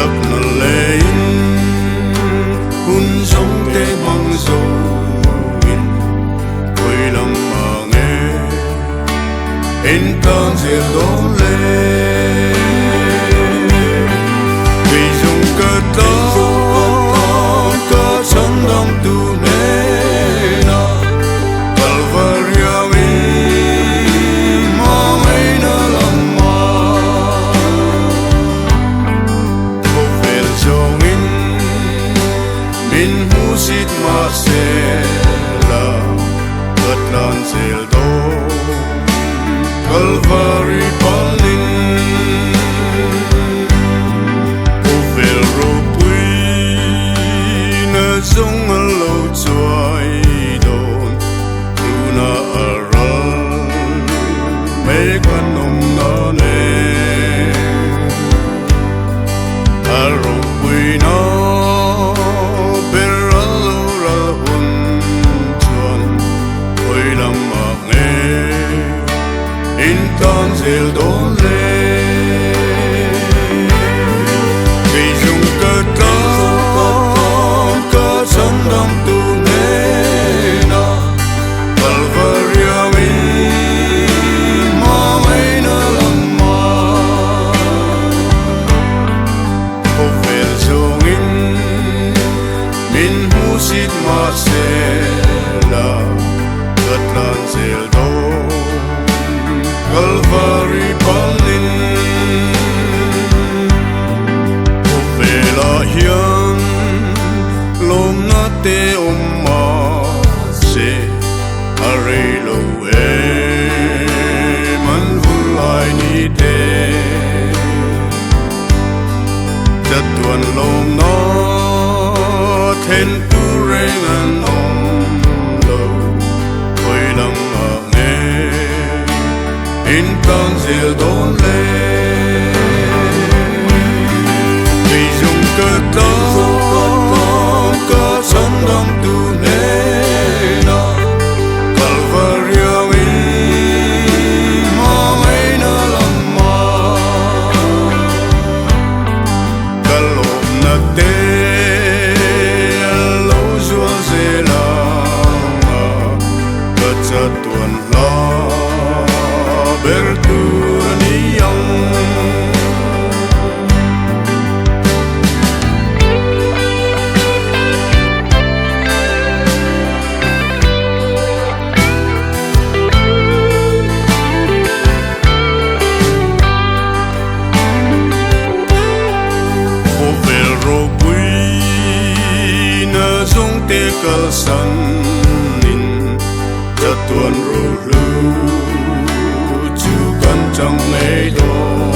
giấc mà lên hun sống thế mong dấu in quay lòng mà nghe in con diều đổ lên vì dùng cơ đó cơ sống đông tu nê na Calvario mà mấy nó lòng mà vô về dòng in min husit mà sẽ là gật lan sẽ đổ Calvary Palin vô về rupui na dung lâu chuối đồn tu na aral mấy quan ông nó nè rupui nó beral ra hun chuan ôi làm mà nghe in con diều đốn lên vì dùng cơ đó cơ sống đông tu nê na Calvario mà mấy nó lòng mà vô về dòng in min husit mà sẽ là gật lan diều đốn Calvary Palin vô về là hiền lom na te mà se are lo man vulai ni te chất tuần lom nó thiên tu reng an om lo quay lòng mà nghe in con diều đốn lên vì dùng cơ đó cơ sống đông tu nê na Calvario mà mấy nó lòng mà cả lộp na tê lâu dua dê la cơ chất tuần lo bertuniang vô về rupui na dung te kal san in chất tuần ru lu chu kan chẳng mấy đồ